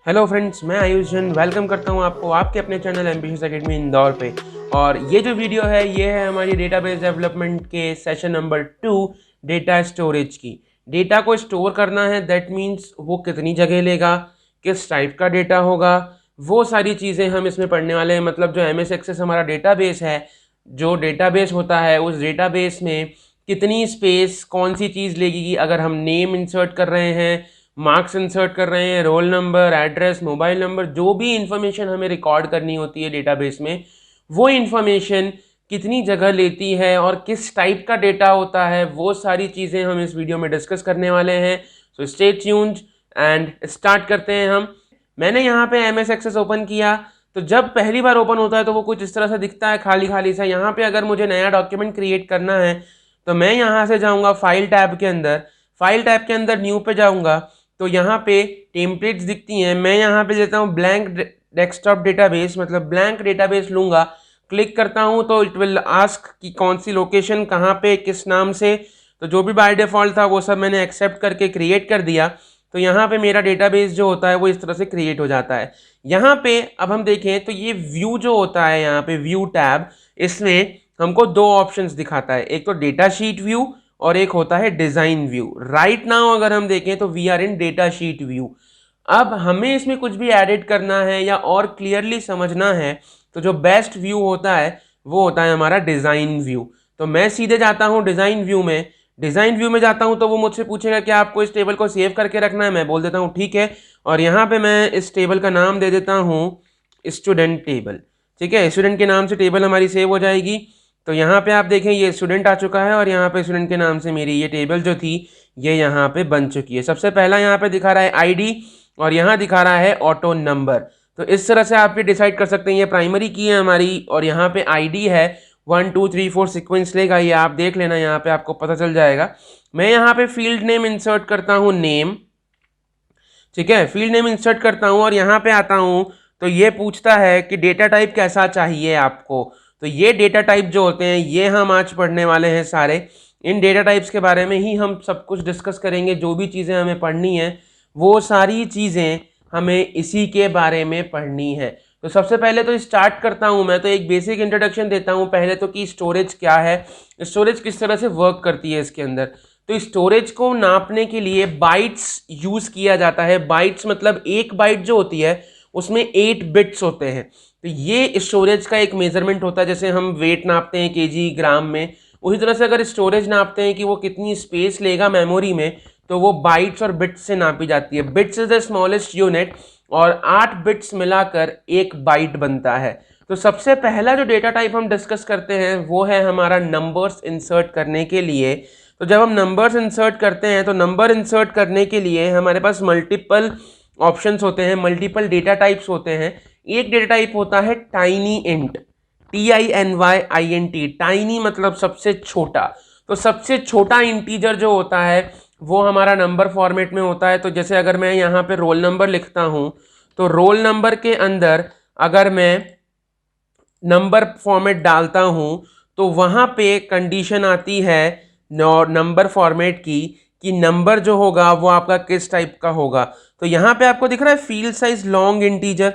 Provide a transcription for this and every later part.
Hello friends, मैं Ayush Jain welcome करता हूं आपको आपके अपने चैनल एम्बिशियस एकेडमी इंदौर पे। और ये जो वीडियो है ये है हमारी डेटाबेस डेवलपमेंट के सेशन नंबर 2 डेटा स्टोरेज की। डेटा को स्टोर करना है, दैट मीन्स वो कितनी जगह लेगा, किस टाइप का डेटा होगा, वो सारी चीज़ें हम इसमें पढ़ने वाले हैं। मतलब जो एमएस एक्सेस हमारा डेटाबेस है, जो डेटाबेस होता है उस डेटाबेस में कितनी स्पेस कौन सी चीज़ लेगी। अगर हम नेम इंसर्ट कर रहे हैं, मार्क्स इंसर्ट कर रहे हैं, roll number, address, mobile number, जो भी इंफॉर्मेशन हमें रिकॉर्ड करनी होती है डेटाबेस में, वो इंफॉर्मेशन कितनी जगह लेती है और किस टाइप का डेटा होता है, वो सारी चीज़ें हम इस वीडियो में डिस्कस करने वाले हैं। So stay tuned and start करते हैं हम। मैंने यहाँ पे एम एस एक्सेस ओपन किया, तो जब पहली बार ओपन होता है तो वो कुछ इस तरह से दिखता है, खाली खाली सा। यहाँ पे अगर मुझे नया डॉक्यूमेंट क्रिएट करना है तो मैं यहाँ से जाऊँगा फाइल टैब के अंदर, फाइल टैब के अंदर न्यू पे जाऊँगा तो यहाँ पे टेम्पलेट्स दिखती हैं। मैं यहाँ पे देता हूँ ब्लैंक डेस्कटॉप डेटाबेस, मतलब ब्लैंक डेटाबेस लूँगा। क्लिक करता हूँ तो इट विल आस्क कि कौन सी लोकेशन, कहाँ पे, किस नाम से। तो जो भी बाय डिफ़ॉल्ट था वो सब मैंने एक्सेप्ट करके क्रिएट कर दिया। तो यहाँ पे मेरा डेटाबेस जो होता है वो इस तरह से क्रिएट हो जाता है। यहाँ पे अब हम देखें तो ये व्यू जो होता है, यहाँ पे व्यू टैब, इसमें हमको दो ऑप्शंस दिखाता है, एक तो डेटा शीट व्यू और एक होता है डिज़ाइन व्यू। राइट नाउ अगर हम देखें तो we are in data sheet view. अब हमें इसमें कुछ भी एडिट करना है या और क्लियरली समझना है तो जो बेस्ट व्यू होता है वो होता है हमारा डिज़ाइन व्यू। तो मैं सीधे जाता हूँ डिज़ाइन व्यू में। डिज़ाइन व्यू में जाता हूँ तो वो मुझसे पूछेगा कि आपको इस टेबल को सेव करके रखना है। मैं बोल देता हूँ ठीक है, और यहाँ पे मैं इस टेबल का नाम दे देता हूँ स्टूडेंट टेबल। ठीक है, स्टूडेंट के नाम से टेबल हमारी सेव हो जाएगी। तो यहाँ पे आप देखें ये स्टूडेंट आ चुका है और यहाँ पे स्टूडेंट के नाम से मेरी ये टेबल जो थी ये यहाँ पे बन चुकी है। सबसे पहला यहाँ पे दिखा रहा है आईडी और यहाँ दिखा रहा है ऑटो नंबर। तो इस तरह से आप ये डिसाइड कर सकते हैं। ये प्राइमरी की है हमारी और यहाँ पे आईडी है 1 2 3 4 सीक्वेंस लेगा, ये आप देख लेना, यहाँ पे आपको पता चल जाएगा। मैं यहाँ पे फील्ड नेम इंसर्ट करता हूँ, नेम। ठीक है, फील्ड नेम इंसर्ट करता हूँ और यहाँ पे आता हूँ तो ये पूछता है कि डेटा टाइप कैसा चाहिए आपको। तो ये डेटा टाइप जो होते हैं ये हम आज पढ़ने वाले हैं सारे। इन डेटा टाइप्स के बारे में ही हम सब कुछ डिस्कस करेंगे। जो भी चीज़ें हमें पढ़नी है वो सारी चीज़ें हमें इसी के बारे में पढ़नी है। तो सबसे पहले तो स्टार्ट करता हूँ मैं, तो एक बेसिक इंट्रोडक्शन देता हूँ पहले तो कि स्टोरेज क्या है, स्टोरेज किस तरह से वर्क करती है इसके अंदर। तो स्टोरेज को नापने के लिए बाइट्स यूज़ किया जाता है। बाइट्स मतलब एक बाइट जो होती है उसमें 8 बिट्स होते हैं। तो ये स्टोरेज का एक मेजरमेंट होता है। जैसे हम वेट नापते हैं केजी, ग्राम में, उसी तरह से अगर स्टोरेज नापते हैं कि वो कितनी स्पेस लेगा मेमोरी में, तो वो बाइट्स और बिट्स से नापी जाती है। Bits is the smallest unit और 8 बिट्स मिलाकर एक बाइट बनता है। तो सबसे पहला जो डेटा टाइप हम डिस्कस करते हैं वो है हमारा नंबर्स इंसर्ट करने के लिए। तो जब हम नंबर्स इंसर्ट करते हैं तो नंबर इंसर्ट करने के लिए हमारे पास मल्टीपल ऑप्शंस होते हैं, मल्टीपल डेटा टाइप्स होते हैं। एक डेटा टाइप होता है टाइनी इंट, TINYINT। टाइनी मतलब सबसे छोटा। तो सबसे छोटा इंटीजर जो होता है वो हमारा नंबर फॉर्मेट में होता है। तो जैसे अगर मैं यहाँ पे रोल नंबर लिखता हूँ तो रोल नंबर के अंदर अगर मैं नंबर फॉर्मेट डालता हूँ तो वहाँ पे कंडीशन आती है नंबर फॉर्मेट की कि नंबर जो होगा वो आपका किस टाइप का होगा। तो यहाँ पे आपको दिख रहा है फील्ड साइज लॉन्ग इंटीजर।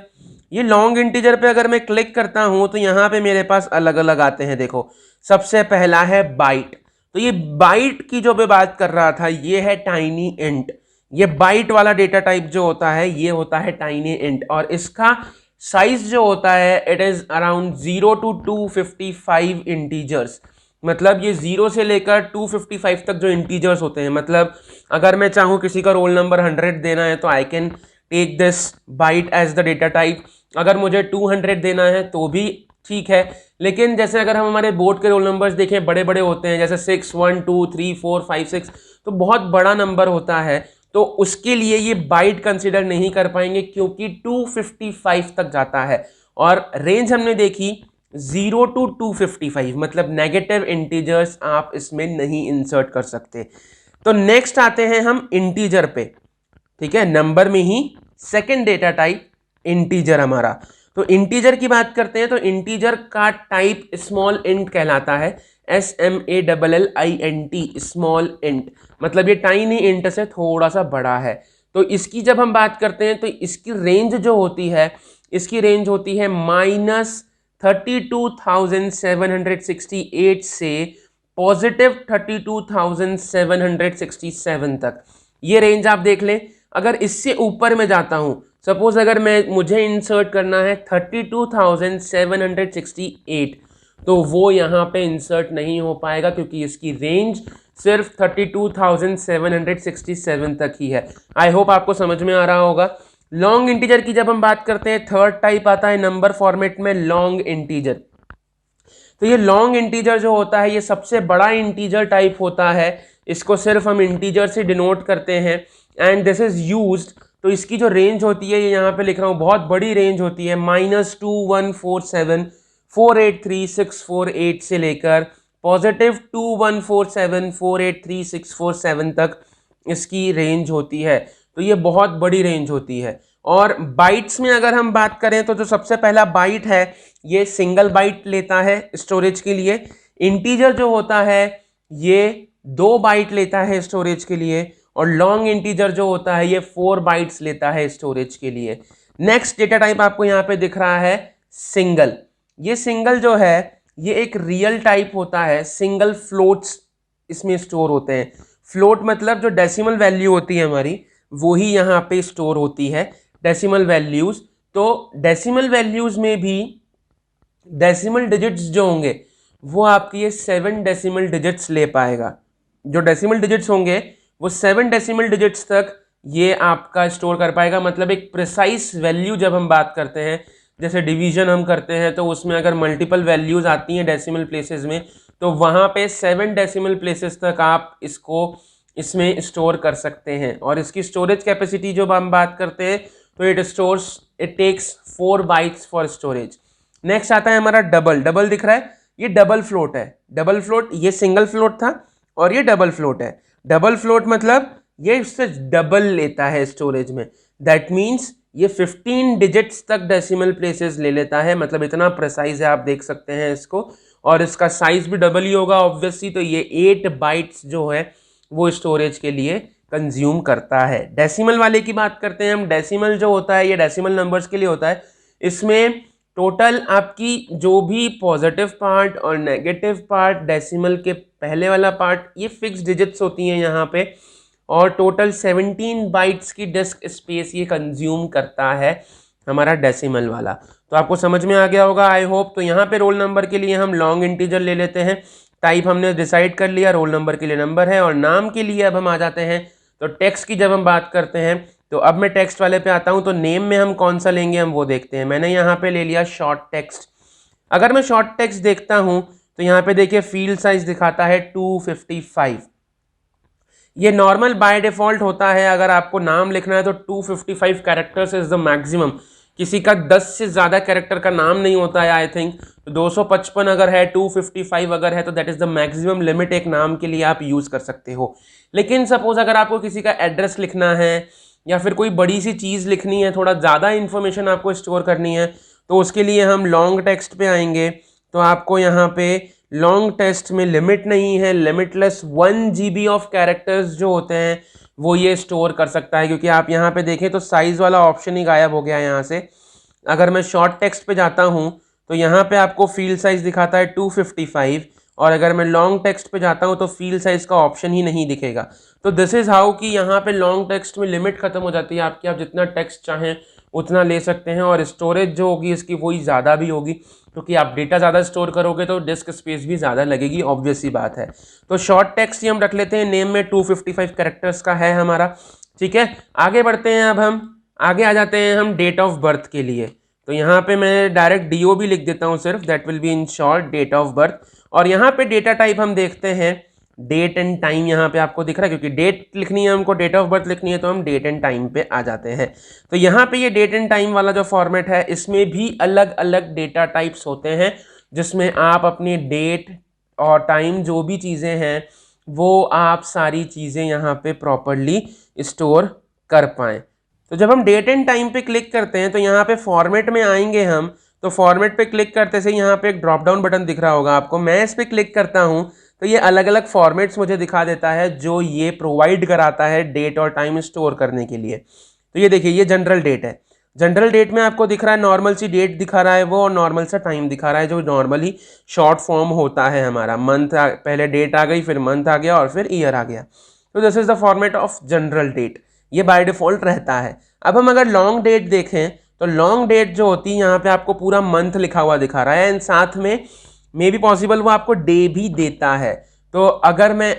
ये लॉन्ग इंटीजर पे अगर मैं क्लिक करता हूँ तो यहाँ पे मेरे पास अलग अलग आते हैं। देखो, सबसे पहला है बाइट। तो ये बाइट की जो मैं बात कर रहा था ये है टाइनी इंट। ये बाइट वाला डेटा टाइप जो होता है ये होता है टाइनी इंट और इसका साइज जो होता है it is around 0 to 255 integers. मतलब ये 0 से लेकर 255 तक जो इंटीजर्स होते हैं। मतलब अगर मैं चाहूँ किसी का रोल नंबर 100 देना है तो I can take this byte as the data type. अगर मुझे 200 देना है तो भी ठीक है। लेकिन जैसे अगर हम हमारे बोर्ड के रोल नंबर्स देखें बड़े बड़े होते हैं, जैसे 6 1 2 3 4 5 6, तो बहुत बड़ा नंबर होता है। तो उसके लिए ये बाइट कंसिडर नहीं कर पाएंगे क्योंकि 255 तक जाता है। और रेंज हमने देखी 0 to 255, मतलब नेगेटिव इंटीजर्स आप इसमें नहीं इंसर्ट कर सकते। तो नेक्स्ट आते हैं हम इंटीजर पे। ठीक है, नंबर में ही सेकेंड डेटा टाइप इंटीजर हमारा। तो इंटीजर की बात करते हैं तो इंटीजर का टाइप स्मॉल इंट कहलाता है। SMALLINT, small int. मतलब ये टाइनी इंट से थोड़ा सा बड़ा है। तो इसकी जब हम बात करते हैं तो इसकी रेंज जो होती है, इसकी रेंज होती है -32,768 से +32,767 तक। ये रेंज आप देख लें। अगर इससे ऊपर में जाता हूं, सपोज अगर मुझे इंसर्ट करना है 32,768, तो वो यहाँ पे इंसर्ट नहीं हो पाएगा क्योंकि इसकी रेंज सिर्फ 32,767 तक ही है। आई होप आपको समझ में आ रहा होगा। लॉन्ग इंटीजर की जब हम बात करते हैं, थर्ड टाइप आता है नंबर फॉर्मेट में लॉन्ग इंटीजर। तो ये लॉन्ग इंटीजर जो होता है ये सबसे बड़ा इंटीजर टाइप होता है। इसको सिर्फ हम इंटीजर से डिनोट करते हैं एंड दिस इज यूज्ड। तो इसकी जो रेंज होती है, ये यहाँ पे लिख रहा हूँ, बहुत बड़ी रेंज होती है, -2147,483,648 से लेकर +2147,483,647 तक इसकी रेंज होती है। तो ये बहुत बड़ी रेंज होती है। और बाइट्स में अगर हम बात करें तो जो सबसे पहला बाइट है ये सिंगल बाइट लेता है स्टोरेज के लिए। इंटीजर जो होता है ये 2 बाइट लेता है स्टोरेज के लिए, और लॉन्ग इंटीजर जो होता है ये 4 बाइट्स लेता है स्टोरेज के लिए। नेक्स्ट डेटा टाइप आपको यहाँ पे दिख रहा है सिंगल। ये सिंगल जो है ये एक रियल टाइप होता है। सिंगल फ्लोट्स इसमें स्टोर होते हैं। फ्लोट मतलब जो डेसिमल वैल्यू होती है हमारी, वो ही यहाँ पे स्टोर होती है, डेसिमल वैल्यूज। तो डेसिमल वैल्यूज में भी डेसिमल डिजिट्स जो होंगे वो आपके ये 7 डेसिमल डिजिट्स ले पाएगा। जो डेसिमल डिजिट्स होंगे वो 7 डेसिमल डिजिट्स तक ये आपका स्टोर कर पाएगा। मतलब एक प्रिसाइज वैल्यू जब हम बात करते हैं, जैसे डिवीजन हम करते हैं तो उसमें अगर मल्टीपल वैल्यूज आती हैं डेसिमल प्लेसेस में, तो वहाँ पे 7 डेसिमल प्लेसेस तक आप इसको इसमें स्टोर कर सकते हैं। और इसकी स्टोरेज कैपेसिटी जो हम बात करते हैं तो it takes 4 bytes for storage. Next आता है हमारा डबल। डबल दिख रहा है, ये डबल फ्लोट है। डबल फ्लोट, ये सिंगल फ्लोट था और ये डबल फ्लोट है। डबल फ्लोट मतलब ये इससे डबल लेता है स्टोरेज में। दैट मीन्स ये 15 डिजिट्स तक डेसिमल प्लेसेस ले लेता है। मतलब इतना प्रिसाइज है, आप देख सकते हैं इसको। और इसका साइज भी डबल ही होगा ऑब्वियसली। तो ये 8 बाइट्स जो है वो स्टोरेज के लिए कंज्यूम करता है। डेसिमल वाले की बात करते हैं हम। डेसिमल जो होता है ये डेसिमल नंबर्स के लिए होता है। इसमें टोटल आपकी जो भी पॉजिटिव पार्ट और नेगेटिव पार्ट, डेसिमल के पहले वाला पार्ट, ये फिक्स डिजिट्स होती हैं यहाँ पे। और टोटल 17 बाइट्स की डिस्क स्पेस ये कंज्यूम करता है हमारा डेसिमल वाला। तो आपको समझ में आ गया होगा आई होप। तो यहाँ पे रोल नंबर के लिए हम लॉन्ग इंटीजर ले लेते हैं। टाइप हमने डिसाइड कर लिया, रोल नंबर के लिए नंबर है। और नाम के लिए अब हम आ जाते हैं। तो टेक्स्ट की जब हम बात करते हैं तो अब मैं टेक्स्ट वाले पे आता हूं। तो नेम में हम कौन सा लेंगे हम वो देखते हैं। मैंने यहाँ पे ले लिया शॉर्ट टेक्स्ट। अगर मैं शॉर्ट टेक्स्ट देखता हूं तो यहाँ पे देखिए फील्ड साइज दिखाता है 255। ये नॉर्मल बाय डिफॉल्ट होता है। अगर आपको नाम लिखना है तो 255 कैरेक्टर्स इज द मैक्सिमम। किसी का 10 से ज़्यादा कैरेक्टर का नाम नहीं होता है आई थिंक। तो 255 अगर है, 255 अगर है, तो that is the maximum limit एक नाम के लिए आप यूज़ कर सकते हो। लेकिन सपोज अगर आपको किसी का एड्रेस लिखना है या फिर कोई बड़ी सी चीज़ लिखनी है, थोड़ा ज़्यादा इन्फॉर्मेशन आपको स्टोर करनी है, तो उसके लिए हम लॉन्ग टेक्स्ट पे आएंगे। तो आपको यहाँ पे लॉन्ग टेक्स्ट में लिमिट नहीं है, लिमिटलेस 1 GB ऑफ कैरेक्टर्स जो होते हैं वो ये स्टोर कर सकता है। क्योंकि आप यहाँ पे देखें तो साइज़ वाला ऑप्शन ही गायब हो गया यहाँ से। अगर मैं शॉर्ट टेक्स्ट पे जाता हूँ तो यहाँ पे आपको फील्ड साइज़ दिखाता है 255, और अगर मैं लॉन्ग टेक्स्ट पे जाता हूँ तो फील्ड साइज़ का ऑप्शन ही नहीं दिखेगा। तो दिस इज़ हाउ कि यहाँ पे लॉन्ग टेक्स्ट में लिमिट खत्म हो जाती है आपकी। आप जितना टेक्स्ट चाहें उतना ले सकते हैं। और स्टोरेज जो होगी इसकी वही ज़्यादा भी होगी, क्योंकि आप डेटा ज़्यादा स्टोर करोगे तो डिस्क स्पेस भी ज़्यादा लगेगी, ऑब्वियस ही बात है। तो शॉर्ट टेक्स्ट ही हम रख लेते हैं। नेम में 255 कैरेक्टर्स का है हमारा, ठीक है। आगे बढ़ते हैं। अब हम आगे आ जाते हैं हम डेट ऑफ बर्थ के लिए। तो यहाँ पे मैं डायरेक्ट DOB लिख देता हूँ सिर्फ, that will be in short date of birth. और यहाँ पे डेटा टाइप हम देखते हैं डेट एंड टाइम। यहाँ पे आपको दिख रहा है, क्योंकि डेट लिखनी है हमको, डेट ऑफ बर्थ लिखनी है, तो हम डेट एंड टाइम पे आ जाते हैं। तो यहाँ पे ये डेट एंड टाइम वाला जो फॉर्मेट है, इसमें भी अलग अलग डेटा टाइप्स होते हैं, जिसमें आप अपनी डेट और टाइम जो भी चीज़ें हैं वो आप सारी चीज़ें यहाँ पे प्रॉपरली स्टोर कर पाएँ। तो जब हम डेट एंड टाइम पे क्लिक करते हैं तो यहाँ पे फॉर्मेट में आएंगे हम। तो फॉर्मेट पे क्लिक करते से यहाँ पे एक ड्रॉप डाउन बटन दिख रहा होगा आपको। मैं इस पे क्लिक करता हूँ तो ये अलग अलग फॉर्मेट्स मुझे दिखा देता है जो ये प्रोवाइड कराता है डेट और टाइम स्टोर करने के लिए। तो ये देखिए, ये जनरल डेट है। जनरल डेट में आपको दिख रहा है नॉर्मल सी डेट दिखा रहा है वो, और नॉर्मल सा टाइम दिखा रहा है जो नॉर्मली शॉर्ट फॉर्म होता है हमारा। मंथ पहले डेट आ गई, फिर मंथ आ गया और फिर ईयर आ गया। तो this is the format of general date, ये बाय डिफॉल्ट रहता है। अब हम अगर लॉन्ग डेट देखें तो लॉन्ग डेट जो होती है यहाँ पे आपको पूरा मंथ लिखा हुआ दिखा रहा है, एंड साथ में मे बी पॉसिबल वो आपको डे भी देता है। तो अगर मैं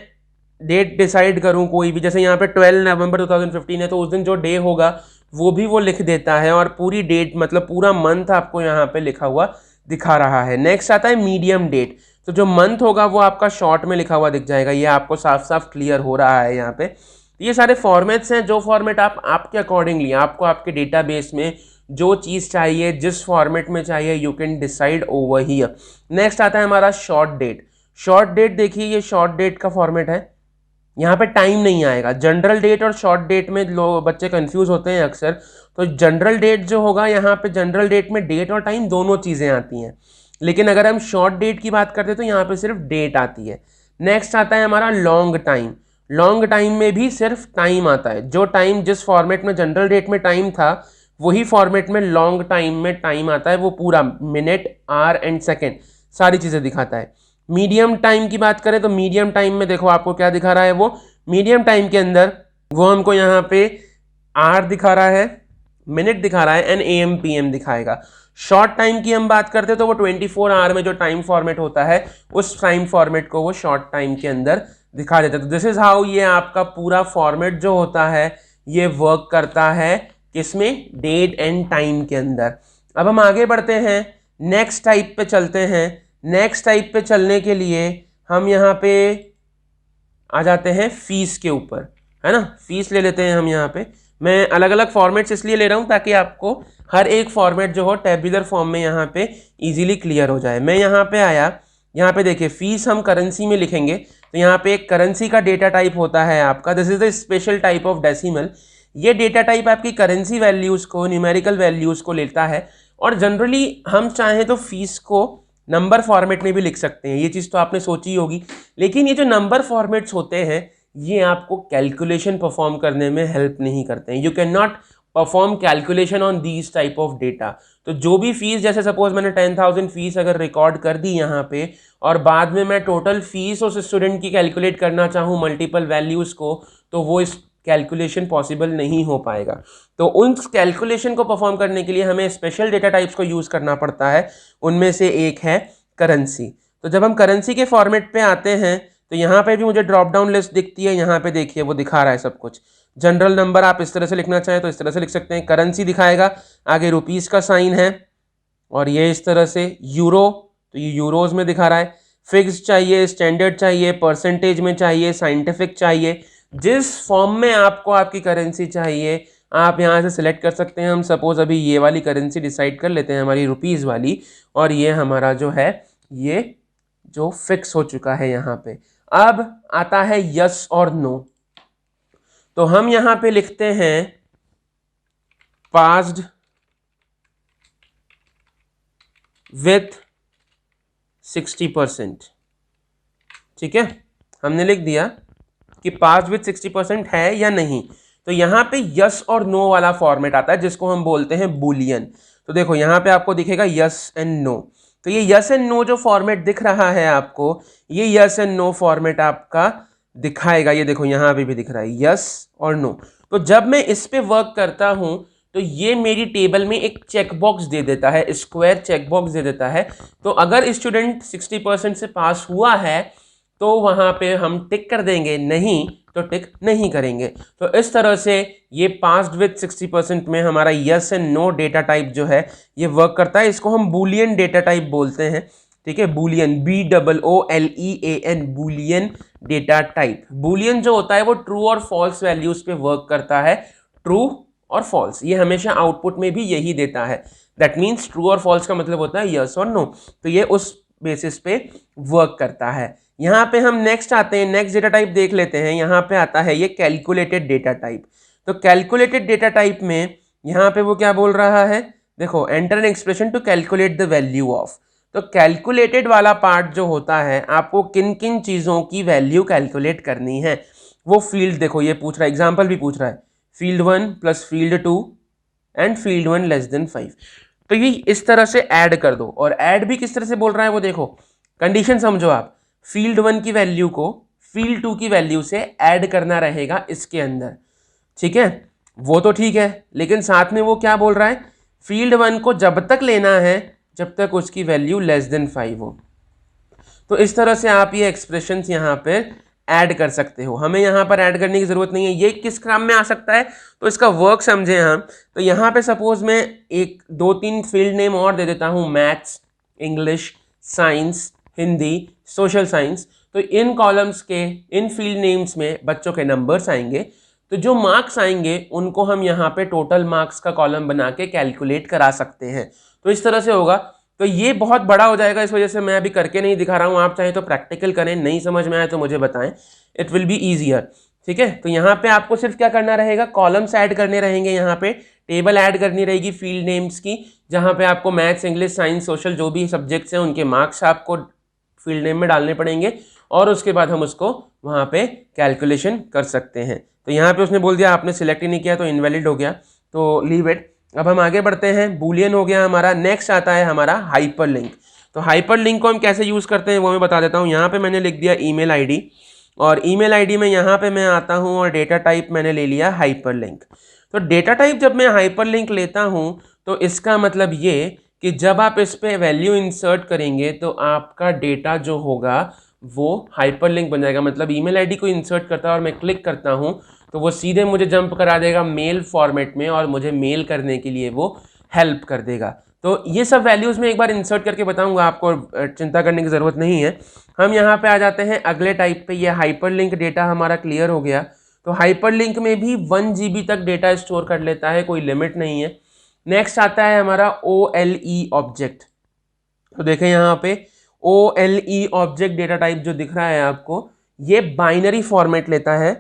डेट डिसाइड करूं कोई भी, जैसे यहाँ पे 12 नवंबर 2015 है, तो उस दिन जो डे होगा वो भी वो लिख देता है, और पूरी डेट मतलब पूरा मंथ आपको यहाँ पे लिखा हुआ दिखा रहा है। नेक्स्ट आता है मीडियम डेट। तो जो मंथ होगा वो आपका शॉर्ट में लिखा हुआ दिख जाएगा। ये आपको साफ साफ क्लियर हो रहा है यहाँ पे। ये सारे फॉर्मेट्स हैं, जो फॉर्मेट आप आपके अकॉर्डिंगली, आपको आपके डेटाबेस में जो चीज़ चाहिए, जिस फॉर्मेट में चाहिए, you can decide over here. Next आता है हमारा शॉर्ट डेट। शॉर्ट डेट देखिए, ये शॉर्ट डेट का फॉर्मेट है। यहाँ पे टाइम नहीं आएगा। जनरल डेट और शॉर्ट डेट में लोग बच्चे कंफ्यूज होते हैं अक्सर। तो जनरल डेट जो होगा, यहाँ पे जनरल डेट में डेट और टाइम दोनों चीज़ें आती हैं, लेकिन अगर हम शॉर्ट डेट की बात करते हैं तो यहाँ पे सिर्फ डेट आती है। नेक्स्ट आता है हमारा लॉन्ग टाइम। लॉन्ग टाइम में भी सिर्फ टाइम आता है। जो टाइम जिस फॉर्मेट में जनरल डेट में टाइम था, वही फॉर्मेट में लॉन्ग टाइम में टाइम आता है। वो पूरा मिनट, आवर एंड सेकेंड सारी चीज़ें दिखाता है। मीडियम टाइम की बात करें तो मीडियम टाइम में देखो आपको क्या दिखा रहा है, वो मीडियम टाइम के अंदर वो हमको यहाँ पे आवर दिखा रहा है, मिनट दिखा रहा है, एंड AM PM दिखाएगा। शॉर्ट टाइम की हम बात करते हैं तो वो 24 आवर में जो टाइम फॉर्मेट होता है, उस टाइम फॉर्मेट को वो शॉर्ट टाइम के अंदर दिखा देता है। तो दिस इज हाउ ये आपका पूरा फॉर्मेट जो होता है ये वर्क करता है, किसमें, डेट एंड टाइम के अंदर। अब हम आगे बढ़ते हैं, नेक्स्ट टाइप पे चलते हैं। नेक्स्ट टाइप पे चलने के लिए हम यहाँ पे आ जाते हैं फीस के ऊपर, है ना। फीस ले लेते हैं हम यहाँ पे। मैं अलग अलग फॉर्मेट्स इसलिए ले रहा हूँ ताकि आपको हर एक फॉर्मेट जो हो टेबुलर फॉर्म में यहाँ पे इजीली क्लियर हो जाए। मैं यहाँ पे आया, यहाँ पे देखिए फीस हम करेंसी में लिखेंगे, तो यहाँ पे एक करेंसी का डेटा टाइप होता है आपका। This is the special type of decimal. ये डेटा टाइप आपकी करेंसी वैल्यूज़ को, न्यूमेरिकल वैल्यूज़ को लेता है, और जनरली हम चाहें तो फीस को नंबर फॉर्मेट में भी लिख सकते हैं। ये चीज़ तो आपने सोची होगी। लेकिन ये जो नंबर फॉर्मेट्स होते हैं ये आपको कैलकुलेशन परफॉर्म करने में हेल्प नहीं करते हैं। You can not perform calculation on these type of data. तो जो भी फीस, जैसे सपोज मैंने 10,000 फीस अगर रिकॉर्ड कर दी यहाँ पे, और बाद में मैं टोटल फीस उस स्टूडेंट की कैलकुलेट करना चाहूँ मल्टीपल वैल्यूज़ को, तो वो इस कैलकुलेशन पॉसिबल नहीं हो पाएगा। तो उन कैलकुलेशन को परफॉर्म करने के लिए हमें स्पेशल डेटा टाइप्स को यूज़ करना पड़ता है। उनमें से एक है करेंसी। तो जब हम करेंसी के फॉर्मेट पे आते हैं तो यहाँ पे भी मुझे ड्रॉप डाउन लिस्ट दिखती है। यहाँ पे देखिए वो दिखा रहा है सब कुछ। जनरल नंबर आप इस तरह से लिखना चाहें तो इस तरह से लिख सकते हैं। करेंसी दिखाएगा, आगे रुपीज़ का साइन है, और ये इस तरह से यूरो, तो ये यूरोज़ में दिखा रहा है। फिक्स चाहिए, स्टैंडर्ड चाहिए, परसेंटेज में चाहिए, साइंटिफिक चाहिए। जिस फॉर्म में आपको आपकी करेंसी चाहिए आप यहाँ से सिलेक्ट कर सकते हैं। हम सपोज अभी ये वाली करेंसी डिसाइड कर लेते हैं, हमारी रुपीज़ वाली, और ये हमारा जो है ये जो फिक्स हो चुका है यहाँ पे। अब आता है यस और नो। तो हम यहाँ पे लिखते हैं पास्ड विथ 60%। ठीक है, हमने लिख दिया कि पास्ड विथ 60% है या नहीं। तो यहाँ पे यस और नो वाला फॉर्मेट आता है जिसको हम बोलते हैं बूलियन। तो देखो यहाँ पे आपको दिखेगा यस एंड नो। तो ये यस एंड नो जो फॉर्मेट दिख रहा है आपको, ये यस एंड नो फॉर्मेट आपका दिखाएगा। ये देखो यहाँ पे भी दिख रहा है यस और नो। तो जब मैं इस पे वर्क करता हूँ तो ये मेरी टेबल में एक चेक बॉक्स दे देता है, स्क्वायर चेक बॉक्स दे देता है। तो अगर स्टूडेंट 60% से पास हुआ है तो वहाँ पे हम टिक कर देंगे, नहीं तो टिक नहीं करेंगे। तो इस तरह से ये पास्ड विथ 60% में हमारा yes and no data type जो है ये वर्क करता है। इसको हम बूलियन डेटा टाइप बोलते हैं। ठीक है, Boolean, BOOLEAN, Boolean data type. Boolean जो होता है वो ट्रू और फॉल्स वैल्यूज पे वर्क करता है। ट्रू और फॉल्स ये हमेशा आउटपुट में भी यही देता है। दैट मीन्स ट्रू और फॉल्स का मतलब होता है यस और नो। तो ये उस बेसिस पे वर्क करता है। यहाँ पे हम नेक्स्ट आते हैं, नेक्स्ट डेटा टाइप देख लेते हैं। यहाँ पे आता है ये कैलकुलेटेड डेटा टाइप। तो कैलकुलेटेड डेटा टाइप में यहाँ पे वो क्या बोल रहा है, देखो enter an expression to calculate the value of. तो कैलकुलेटेड वाला पार्ट जो होता है, आपको किन किन चीज़ों की वैल्यू कैलकुलेट करनी है वो फील्ड देखो ये पूछ रहा है, एग्जाम्पल भी पूछ रहा है, field 1 plus field 2 and field 1 less than 5। तो ये इस तरह से ऐड कर दो, और ऐड भी किस तरह से बोल रहा है वो देखो, कंडीशन समझो आप, फील्ड 1 की वैल्यू को फील्ड 2 की वैल्यू से ऐड करना रहेगा इसके अंदर, ठीक है। वो तो ठीक है, लेकिन साथ में वो क्या बोल रहा है, फील्ड 1 को जब तक लेना है जब तक उसकी वैल्यू लेस देन 5 हो। तो इस तरह से आप ये एक्सप्रेशंस यहाँ पर ऐड कर सकते हो, हमें यहाँ पर ऐड करने की ज़रूरत नहीं है। ये किस क्रम में आ सकता है तो इसका वर्क समझे हम। तो यहाँ पे सपोज मैं एक 2-3 फील्ड नेम और दे देता हूँ, maths, English, science, Hindi, social science. तो इन कॉलम्स के इन फील्ड नेम्स में बच्चों के नंबर्स आएंगे, तो जो मार्क्स आएंगे उनको हम यहाँ पे टोटल मार्क्स का कॉलम बना के कैलकुलेट करा सकते हैं। तो इस तरह से होगा। तो ये बहुत बड़ा हो जाएगा, इस वजह से मैं अभी करके नहीं दिखा रहा हूँ, आप चाहें तो प्रैक्टिकल करें, नहीं समझ में आए तो मुझे बताएं, इट विल बी ईजियर, ठीक है। तो यहाँ पे आपको सिर्फ क्या करना रहेगा, कॉलम्स ऐड करने रहेंगे, यहाँ पे टेबल ऐड करनी रहेगी फील्ड नेम्स की, जहाँ पे आपको मैथ्स, इंग्लिश, साइंस, सोशल जो भी सब्जेक्ट्स हैं उनके मार्क्स आपको फील्ड नेम में डालने पड़ेंगे, और उसके बाद हम उसको वहाँ पे कैलकुलेशन कर सकते हैं। तो यहाँ पे उसने बोल दिया आपने सिलेक्ट ही नहीं किया तो इनवैलिड हो गया, तो लीव इट। अब हम आगे बढ़ते हैं, बूलियन हो गया हमारा। नेक्स्ट आता है हमारा हाइपरलिंक। तो हाइपरलिंक को हम कैसे यूज़ करते हैं वो मैं बता देता हूँ। यहाँ पे मैंने लिख दिया ईमेल आईडी, और ईमेल आईडी में यहाँ पे मैं आता हूँ और डेटा टाइप मैंने ले लिया हाइपरलिंक। तो डेटा टाइप जब मैं हाइपरलिंक लेता हूँ तो इसका मतलब ये कि जब आप इस पे वैल्यू इंसर्ट करेंगे तो आपका डेटा जो होगा वो हाइपरलिंक बन जाएगा। मतलब ईमेल आईडी को इंसर्ट करता है और मैं क्लिक करता हूँ तो वो सीधे मुझे जंप करा देगा मेल फॉर्मेट में, और मुझे मेल करने के लिए वो हेल्प कर देगा। तो ये सब वैल्यूज़ मैं एक बार इंसर्ट करके बताऊंगा, आपको चिंता करने की ज़रूरत नहीं है। हम यहाँ पे आ जाते हैं अगले टाइप पे। ये हाइपरलिंक डेटा हमारा क्लियर हो गया। तो हाइपरलिंक में भी 1 GB तक डेटा स्टोर कर लेता है, कोई लिमिट नहीं है। नेक्स्ट आता है हमारा OLE ऑब्जेक्ट। तो देखें यहाँ पे OLE ऑब्जेक्ट डेटा टाइप जो दिख रहा है आपको, ये बाइनरी फॉर्मेट लेता है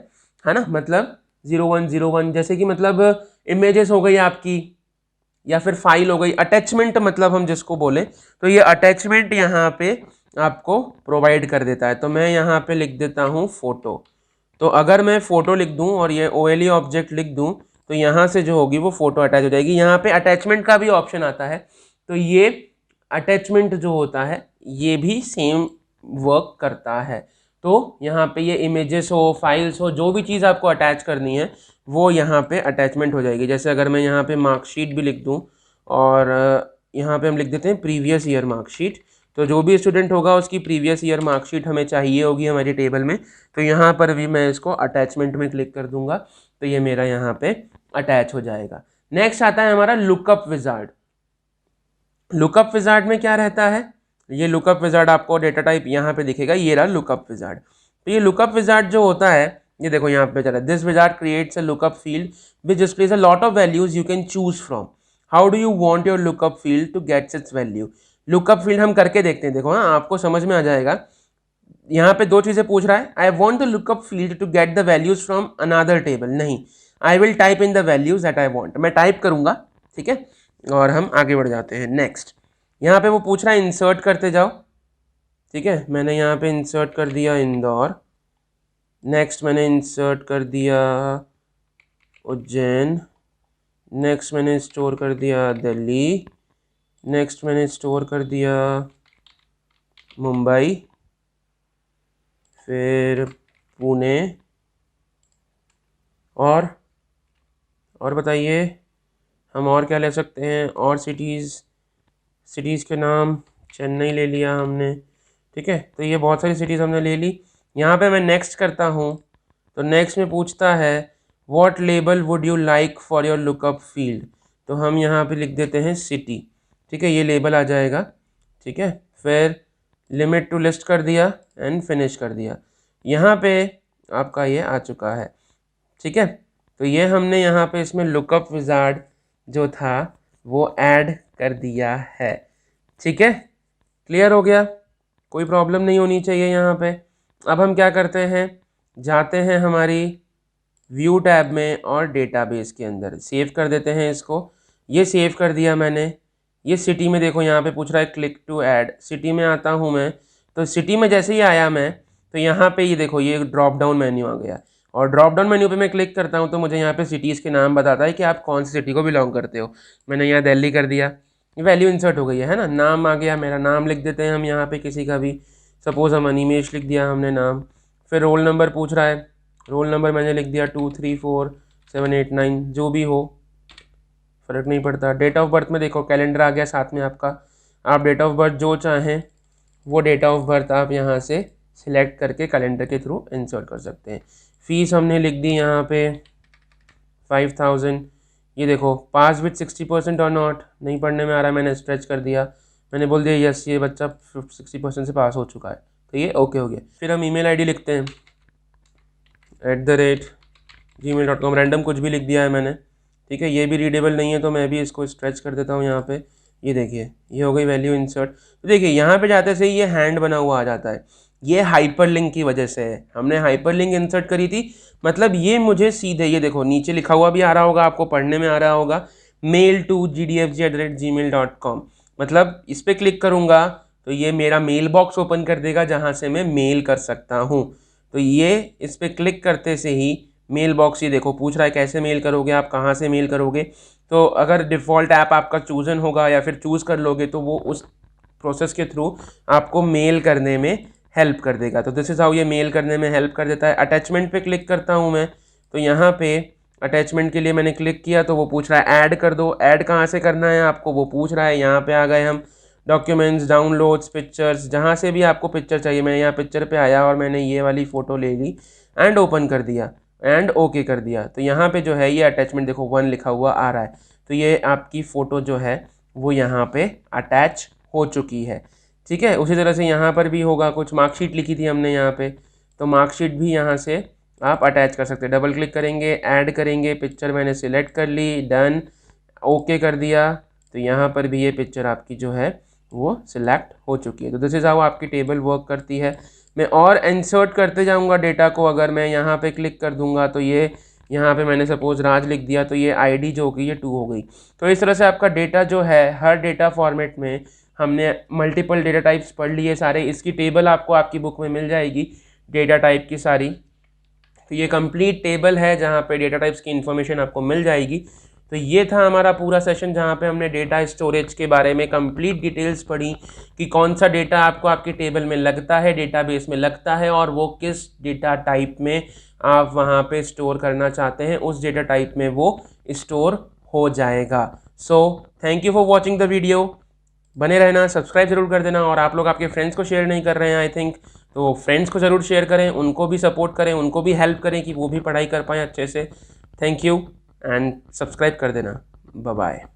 ना, मतलब 0101, जैसे कि मतलब इमेजेस हो गई आपकी या फिर फाइल हो गई, अटैचमेंट मतलब हम जिसको बोले, तो ये अटैचमेंट यहाँ पे आपको प्रोवाइड कर देता है। तो मैं यहाँ पे लिख देता हूँ फोटो। तो अगर मैं फोटो लिख दूँ और ये OLE ऑब्जेक्ट लिख दूँ तो यहाँ से जो होगी वो फोटो अटैच हो जाएगी। यहाँ पे अटैचमेंट का भी ऑप्शन आता है, तो ये अटैचमेंट जो होता है ये भी सेम वर्क करता है। तो यहाँ पे ये इमेजेस हो, फाइल्स हो, जो भी चीज़ आपको अटैच करनी है वो यहाँ पे अटैचमेंट हो जाएगी। जैसे अगर मैं यहाँ पे मार्कशीट भी लिख दूँ और यहाँ पे हम लिख देते हैं प्रीवियस ईयर मार्कशीट, तो जो भी स्टूडेंट होगा उसकी प्रीवियस ईयर मार्कशीट हमें चाहिए होगी हमारी टेबल में। तो यहाँ पर भी मैं इसको अटैचमेंट में क्लिक कर दूंगा तो ये मेरा यहाँ पे अटैच हो जाएगा। नेक्स्ट आता है हमारा लुकअप विजार्ड। लुकअप विजार्ड में क्या रहता है, ये लुकअप विजार्ड आपको डेटा टाइप यहाँ पे दिखेगा, ये रहा लुकअप विजार्ड। तो ये लुकअप विजार्ड जो होता है, ये देखो यहाँ पे चला, this wizard creates a lookup field which displays a lot of values you can choose from. How do you want your lookup field to gets its value. Lookup field हम करके देखते हैं, देखो हाँ आपको समझ में आ जाएगा। यहाँ पे 2 चीज़ें पूछ रहा है, I want the lookup field to get the values from another table. नहीं, I will type in the values that I want, मैं टाइप करूँगा, ठीक है। और हम आगे बढ़ जाते हैं। नेक्स्ट यहाँ पे वो पूछ रहा है इंसर्ट करते जाओ, ठीक है। मैंने यहाँ पे इंसर्ट कर दिया इंदौर, नेक्स्ट मैंने इंसर्ट कर दिया उज्जैन, नेक्स्ट मैंने स्टोर कर दिया दिल्ली, नेक्स्ट मैंने स्टोर कर दिया मुंबई, फिर पुणे, और बताइए हम और क्या ले सकते हैं। और सिटीज़ के नाम, चेन्नई ले लिया हमने, ठीक है। तो ये बहुत सारी सिटीज़ हमने ले ली। यहाँ पे मैं नेक्स्ट करता हूँ तो नेक्स्ट में पूछता है what label would you like for your lookup field. तो हम यहाँ पे लिख देते हैं सिटी, ठीक है, ये लेबल आ जाएगा, ठीक है। फिर लिमिट टू लिस्ट कर दिया एंड फिनिश कर दिया। यहाँ पे आपका ये आ चुका है, ठीक है। तो ये हमने यहाँ पे इसमें लुकअप विजार्ड जो था वो ऐड कर दिया है, ठीक है। क्लियर हो गया, कोई प्रॉब्लम नहीं होनी चाहिए यहाँ पे। अब हम क्या करते हैं, जाते हैं हमारी व्यू टैब में और डेटाबेस के अंदर सेव कर देते हैं इसको। ये सेव कर दिया मैंने, ये सिटी में देखो यहाँ पे पूछ रहा है क्लिक टू ऐड, सिटी में आता हूँ मैं, तो सिटी में जैसे ही आया मैं तो यहाँ पे ये देखो ये ड्रॉप डाउन मेन्यू आ गया और ड्रॉप डाउन मेन्यू पे मैं क्लिक करता हूँ तो मुझे यहाँ पे सिटीज़ के नाम बताता है कि आप कौन सी सिटी को बिलोंग करते हो। मैंने यहाँ दिल्ली कर दिया, वैल्यू इंसर्ट हो गई है ना, नाम आ गया, मेरा नाम लिख देते हैं हम यहाँ पे किसी का भी, सपोज़ हम अनिमेश लिख दिया हमने नाम। फिर रोल नंबर पूछ रहा है, रोल नंबर मैंने लिख दिया 234 789, जो भी हो फ़र्क नहीं पड़ता। डेट ऑफ बर्थ में देखो कैलेंडर आ गया साथ में आपका, आप डेट ऑफ बर्थ जो चाहें वो डेट ऑफ बर्थ आप यहाँ से सिलेक्ट करके कैलेंडर के थ्रू इंसर्ट कर सकते हैं। फ़ीस हमने लिख दी यहाँ पे 5000। ये देखो पास विथ 60% और नॉट, नहीं पढ़ने में आ रहा है, मैंने स्ट्रेच कर दिया, मैंने बोल दिया यस ये बच्चा 60% से पास हो चुका है, तो ये ओके हो गया। फिर हम ईमेल आईडी लिखते हैं @gmail.com, रैंडम कुछ भी लिख दिया है मैंने, ठीक है। ये भी रीडेबल नहीं है तो मैं भी इसको स्ट्रेच कर देता हूँ यहाँ पे। ये देखिए ये हो गई वैल्यू इंसर्ट। तो देखिए यहाँ पे जाते से ये हैंड बना हुआ आ जाता है, ये हाइपरलिंक की वजह से है, हमने हाइपरलिंक इंसर्ट करी थी, मतलब ये मुझे सीधे ये देखो नीचे लिखा हुआ भी आ रहा होगा, आपको पढ़ने में आ रहा होगा mail2gdfg@gmail.com, मतलब इस पर क्लिक करूँगा तो ये मेरा मेल बॉक्स ओपन कर देगा जहाँ से मैं मेल कर सकता हूँ। तो ये इस पर क्लिक करते से ही मेल बॉक्स, ये देखो पूछ रहा है कैसे मेल करोगे, आप कहाँ से मेल करोगे, तो अगर डिफ़ॉल्ट ऐप आपका चूज़न होगा या फिर चूज़ कर लोगे तो वो उस प्रोसेस के थ्रू आपको मेल करने में हेल्प कर देगा। तो दिस इज़ हाउ ये मेल करने में हेल्प कर देता है। अटैचमेंट पे क्लिक करता हूँ मैं, तो यहाँ पे अटैचमेंट के लिए मैंने क्लिक किया तो वो पूछ रहा है ऐड कर दो, ऐड कहाँ से करना है आपको वो पूछ रहा है। यहाँ पे आ गए हम, डॉक्यूमेंट्स, डाउनलोड्स, पिक्चर्स, जहाँ से भी आपको पिक्चर चाहिए, मैं यहाँ पिक्चर पे आया और मैंने ये वाली फ़ोटो ले ली एंड ओपन कर दिया एंड ओके कर दिया। तो यहाँ पे जो है ये अटैचमेंट देखो 1 लिखा हुआ आ रहा है, तो ये आपकी फ़ोटो जो है वो यहाँ पे अटैच हो चुकी है, ठीक है। उसी तरह से यहाँ पर भी होगा, कुछ मार्कशीट लिखी थी हमने यहाँ पे, तो मार्कशीट भी यहाँ से आप अटैच कर सकते हैं। डबल क्लिक करेंगे, ऐड करेंगे, पिक्चर मैंने सिलेक्ट कर ली, डन, ओके कर दिया, तो यहाँ पर भी ये पिक्चर आपकी जो है वो सिलेक्ट हो चुकी है। तो दिस इज़ हाउ आपकी टेबल वर्क करती है। मैं और इंसर्ट करते जाऊंगा डेटा को, अगर मैं यहाँ पे क्लिक कर दूंगा तो ये यहाँ पे मैंने सपोज राज लिख दिया तो ये आईडी जो होगी ये 2 हो गई। तो इस तरह से आपका डेटा जो है हर डेटा फॉर्मेट में हमने मल्टीपल डेटा टाइप्स पढ़ लिए सारे, इसकी टेबल आपको आपकी बुक में मिल जाएगी डेटा टाइप की सारी। तो ये कंप्लीट टेबल है जहाँ पे डेटा टाइप्स की इन्फॉर्मेशन आपको मिल जाएगी। तो ये था हमारा पूरा सेशन जहाँ पे हमने डेटा स्टोरेज के बारे में कंप्लीट डिटेल्स पढ़ी कि कौन सा डेटा आपको आपके टेबल में लगता है, डेटाबेस में लगता है, और वो किस डेटा टाइप में आप वहाँ पे स्टोर करना चाहते हैं, उस डेटा टाइप में वो स्टोर हो जाएगा। So thank you for watching the video, बने रहना, सब्सक्राइब जरूर कर देना, और आप लोग आपके फ्रेंड्स को शेयर नहीं कर रहे हैं आई थिंक, तो फ्रेंड्स को ज़रूर शेयर करें, उनको भी सपोर्ट करें, उनको भी हेल्प करें कि वो भी पढ़ाई कर पाएँ अच्छे से। थैंक यू एंड सब्सक्राइब कर देना। Bye bye.